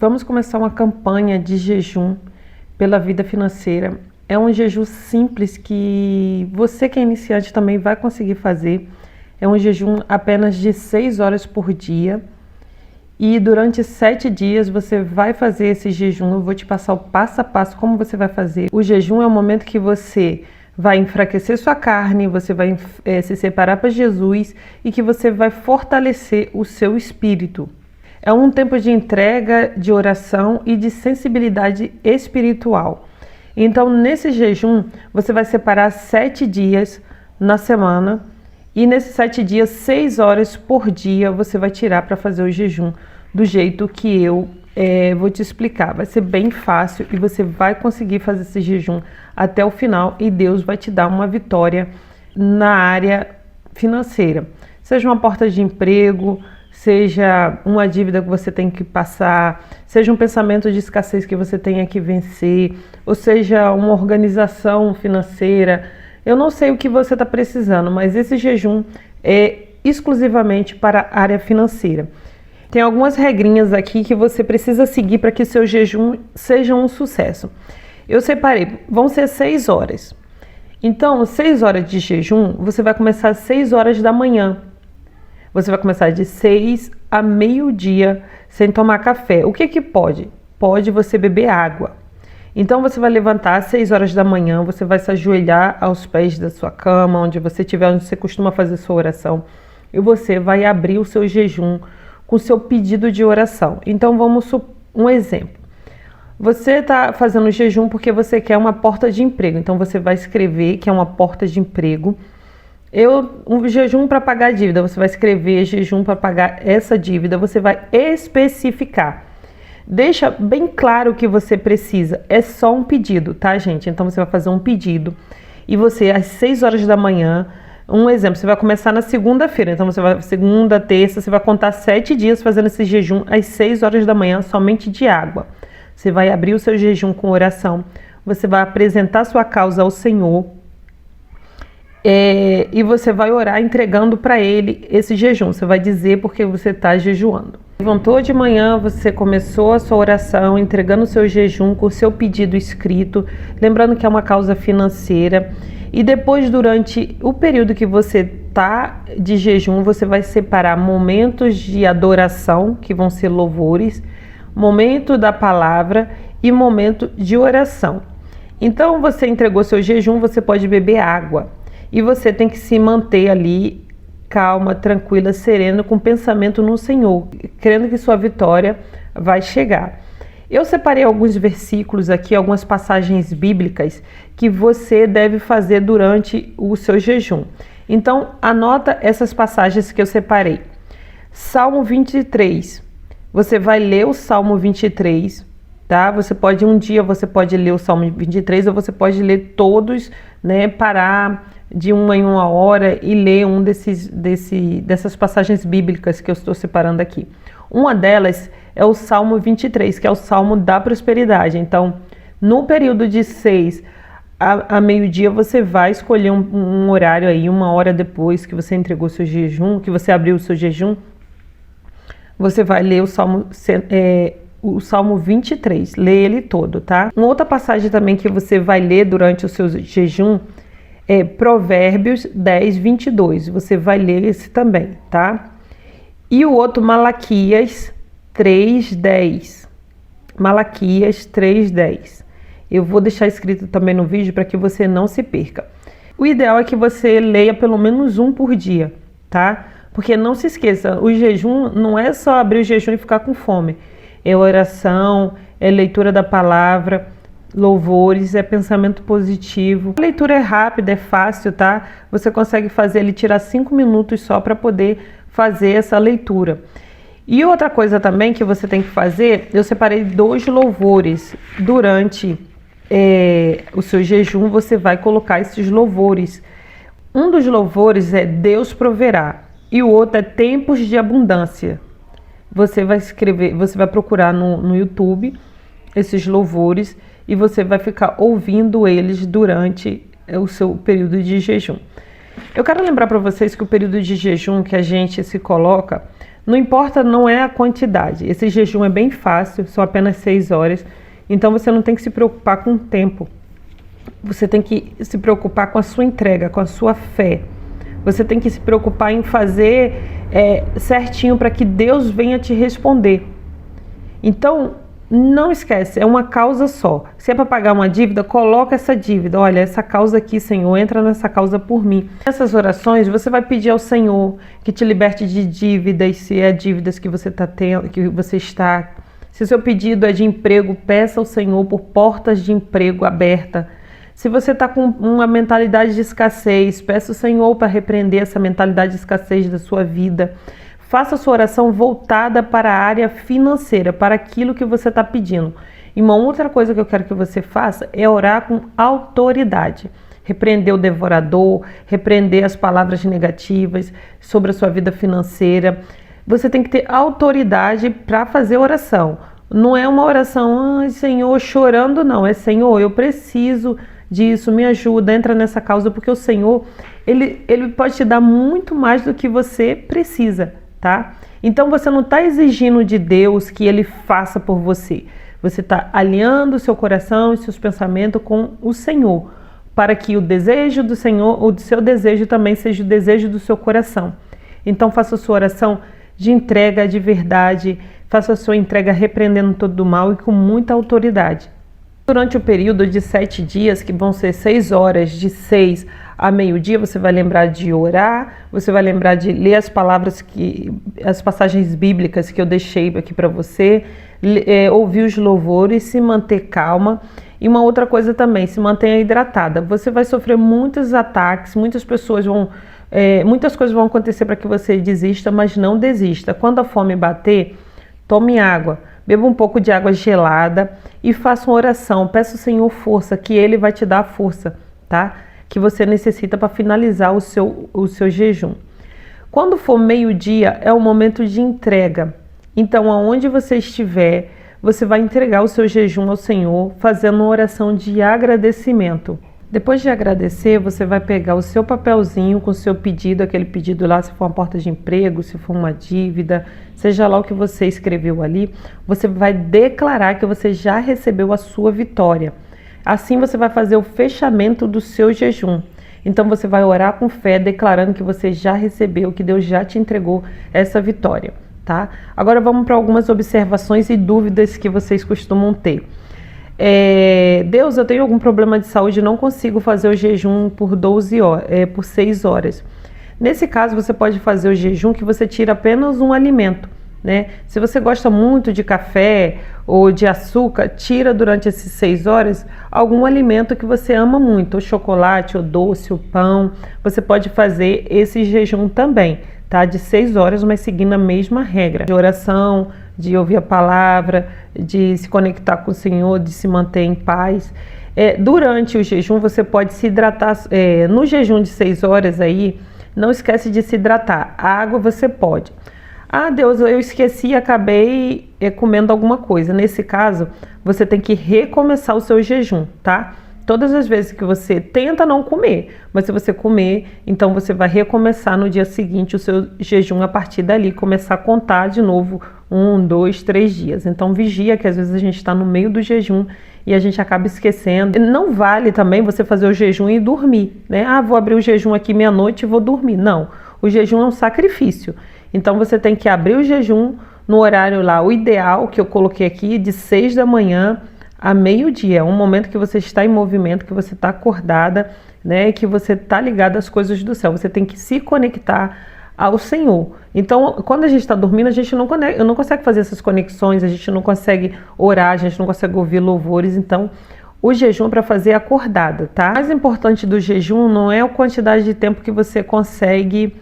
Vamos começar uma campanha de jejum pela vida financeira. É um jejum simples que você que é iniciante também vai conseguir fazer. É um jejum apenas de 6 horas por dia. E durante 7 dias você vai fazer esse jejum. Eu vou te passar o passo a passo como você vai fazer. O jejum é o momento que você vai enfraquecer sua carne, você vai se separar para Jesus e que você vai fortalecer o seu espírito. É um tempo de entrega, de oração e de sensibilidade espiritual. Então, nesse jejum, você vai separar 7 dias na semana e nesses 7 dias, 6 horas por dia, você vai tirar para fazer o jejum do jeito que eu vou te explicar. Vai ser bem fácil e você vai conseguir fazer esse jejum até o final e Deus vai te dar uma vitória na área financeira. Seja uma porta de emprego, seja uma dívida que você tem que passar, seja um pensamento de escassez que você tenha que vencer, ou seja uma organização financeira. Eu não sei o que você está precisando, mas esse jejum é exclusivamente para a área financeira. Tem algumas regrinhas aqui que você precisa seguir para que seu jejum seja um sucesso. Eu separei, vão ser 6 horas. Então, 6 horas de jejum, você vai começar às 6 horas da manhã. Você vai começar de 6 a meio-dia sem tomar café. O que pode? Pode você beber água. Então você vai levantar às 6 horas da manhã, você vai se ajoelhar aos pés da sua cama, onde você estiver, onde você costuma fazer sua oração. E você vai abrir o seu jejum com o seu pedido de oração. Então vamos um exemplo. Você está fazendo jejum porque você quer uma porta de emprego. Então você vai escrever que é uma porta de emprego. Um jejum para pagar a dívida, você vai escrever jejum para pagar essa dívida, você vai especificar. Deixa bem claro o que você precisa, é só um pedido, tá, gente? Então você vai fazer um pedido e você às 6 horas da manhã, um exemplo, você vai começar na segunda-feira, então você vai segunda, terça, você vai contar 7 dias fazendo esse jejum às 6 horas da manhã, somente de água. Você vai abrir o seu jejum com oração, você vai apresentar sua causa ao Senhor. E você vai orar entregando para Ele esse jejum. Você vai dizer porque você está jejuando. Levantou de manhã, você começou a sua oração, entregando o seu jejum com o seu pedido escrito, lembrando que é uma causa financeira. E depois, durante o período que você está de jejum, você vai separar momentos de adoração, que vão ser louvores, momento da palavra e momento de oração. Então, você entregou seu jejum, você pode beber água. E você tem que se manter ali calma, tranquila, serena, com pensamento no Senhor, crendo que sua vitória vai chegar. Eu separei alguns versículos aqui, algumas passagens bíblicas que você deve fazer durante o seu jejum. Então, anota essas passagens que eu separei. Salmo 23. Você vai ler o Salmo 23, tá? Um dia você pode ler o Salmo 23 ou você pode ler todos, né? Parar de uma em uma hora e ler dessas passagens bíblicas que eu estou separando aqui. Uma delas é o Salmo 23, que é o Salmo da prosperidade. Então, no período de 6 a meio-dia, você vai escolher um horário aí, uma hora depois que você entregou seu jejum, que você abriu o seu jejum, você vai ler o Salmo 23, lê ele todo, tá? Uma outra passagem também que você vai ler durante o seu jejum é Provérbios 10, 22. Você vai ler esse também, tá? E o outro, Malaquias 3, 10. Malaquias 3, 10. Eu vou deixar escrito também no vídeo para que você não se perca. O ideal é que você leia pelo menos um por dia, tá? Porque não se esqueça, o jejum não é só abrir o jejum e ficar com fome. É oração, é leitura da palavra, louvores, é pensamento positivo. A leitura é rápida, é fácil, tá? Você consegue fazer ele tirar 5 minutos só para poder fazer essa leitura. E outra coisa também que você tem que fazer, eu separei 2 louvores. Durante o seu jejum, você vai colocar esses louvores. Um dos louvores é Deus proverá e o outro é Tempos de Abundância. Você vai escrever, você vai procurar no YouTube esses louvores e você vai ficar ouvindo eles durante o seu período de jejum. Eu quero lembrar para vocês que o período de jejum que a gente se coloca Não importa, não é a quantidade. Esse jejum é bem fácil, são apenas 6 horas. Então você não tem que se preocupar com o tempo. Você tem que se preocupar com a sua entrega, com a sua fé. Você tem que se preocupar em fazer certinho para que Deus venha te responder. Então, não esquece, é uma causa só. Se é para pagar uma dívida, coloca essa dívida. Olha, essa causa aqui, Senhor, entra nessa causa por mim. Nessas orações, você vai pedir ao Senhor que te liberte de dívidas, se é dívidas que você está tendo, que você está. Se o seu pedido é de emprego, peça ao Senhor por portas de emprego abertas. Se você está com uma mentalidade de escassez, peça ao Senhor para repreender essa mentalidade de escassez da sua vida. Faça a sua oração voltada para a área financeira, para aquilo que você está pedindo. E uma outra coisa que eu quero que você faça é orar com autoridade. Repreender o devorador, repreender as palavras negativas sobre a sua vida financeira. Você tem que ter autoridade para fazer oração. Não é uma oração, Senhor, chorando, não. É, Senhor, eu preciso disso, me ajuda, entra nessa causa, porque o Senhor, Ele pode te dar muito mais do que você precisa, tá? Então você não está exigindo de Deus que Ele faça por você. Você está alinhando o seu coração e seus pensamentos com o Senhor, para que o desejo do Senhor, o seu desejo também seja o desejo do seu coração. Então faça a sua oração de entrega de verdade, faça a sua entrega repreendendo todo o mal e com muita autoridade. Durante o período de 7 dias, que vão ser 6 horas, de 6 a meio-dia, você vai lembrar de orar, você vai lembrar de ler as as passagens bíblicas que eu deixei aqui para você, ouvir os louvores, se manter calma. E uma outra coisa também, se mantenha hidratada. Você vai sofrer muitos ataques, muitas coisas vão acontecer para que você desista, mas não desista. Quando a fome bater, tome água. Beba um pouco de água gelada e faça uma oração. Peça ao Senhor força, que Ele vai te dar a força, tá? Que você necessita para finalizar o seu jejum. Quando for meio-dia, é o momento de entrega. Então, aonde você estiver, você vai entregar o seu jejum ao Senhor, fazendo uma oração de agradecimento. Depois de agradecer, você vai pegar o seu papelzinho com o seu pedido, aquele pedido lá, se for uma porta de emprego, se for uma dívida, seja lá o que você escreveu ali, você vai declarar que você já recebeu a sua vitória. Assim você vai fazer o fechamento do seu jejum. Então você vai orar com fé, declarando que você já recebeu, que Deus já te entregou essa vitória, tá? Agora vamos para algumas observações e dúvidas que vocês costumam ter. Deus, eu tenho algum problema de saúde, não consigo fazer o jejum por 6 horas. Nesse caso, você pode fazer o jejum que você tira apenas um alimento, né? Se você gosta muito de café ou de açúcar, tira durante essas 6 horas algum alimento que você ama muito, o chocolate, o doce, o pão. Você pode fazer esse jejum também, tá? De 6 horas, mas seguindo a mesma regra de oração, de ouvir a palavra, de se conectar com o Senhor, de se manter em paz. Durante o jejum, você pode se hidratar. No jejum de 6 horas aí, não esquece de se hidratar. A água você pode. Deus, eu esqueci e acabei comendo alguma coisa. Nesse caso, você tem que recomeçar o seu jejum, tá? Todas as vezes que você tenta não comer, mas se você comer, então você vai recomeçar no dia seguinte o seu jejum a partir dali, começar a contar de novo 1, 2, 3 dias. Então vigia, que às vezes a gente está no meio do jejum e a gente acaba esquecendo. Não vale também você fazer o jejum e dormir, né? Vou abrir o jejum aqui meia-noite e vou dormir. Não, o jejum é um sacrifício. Então você tem que abrir o jejum no horário lá, o ideal que eu coloquei aqui, de 6 da manhã a meio-dia. É um momento que você está em movimento, que você está acordada, né? Que você está ligada às coisas do céu. Você tem que se conectar ao Senhor. Então, quando a gente está dormindo, a gente não consegue fazer essas conexões, a gente não consegue orar, a gente não consegue ouvir louvores. Então, o jejum é para fazer acordada, tá? O mais importante do jejum não é a quantidade de tempo que você consegue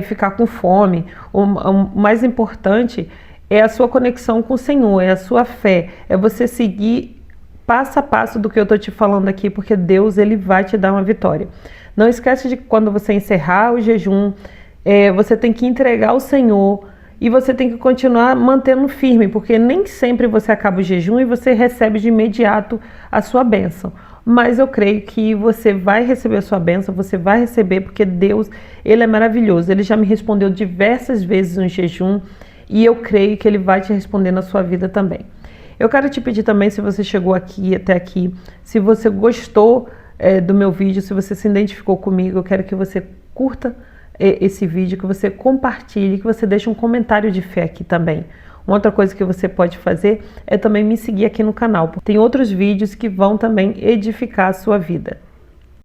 ficar com fome. O mais importante é a sua conexão com o Senhor, é a sua fé, é você seguir passo a passo do que eu estou te falando aqui, porque Deus, Ele vai te dar uma vitória. Não esquece de que quando você encerrar o jejum, você tem que entregar ao Senhor e você tem que continuar mantendo firme, porque nem sempre você acaba o jejum e você recebe de imediato a sua bênção. mas eu creio que você vai receber a sua bênção, você vai receber, porque Deus, Ele é maravilhoso. Ele já me respondeu diversas vezes no jejum e eu creio que Ele vai te responder na sua vida também. Eu quero te pedir também, se você chegou aqui até aqui, se você gostou do meu vídeo, se você se identificou comigo, eu quero que você curta esse vídeo, que você compartilhe, que você deixe um comentário de fé aqui também. Uma outra coisa que você pode fazer é também me seguir aqui no canal, porque tem outros vídeos que vão também edificar a sua vida.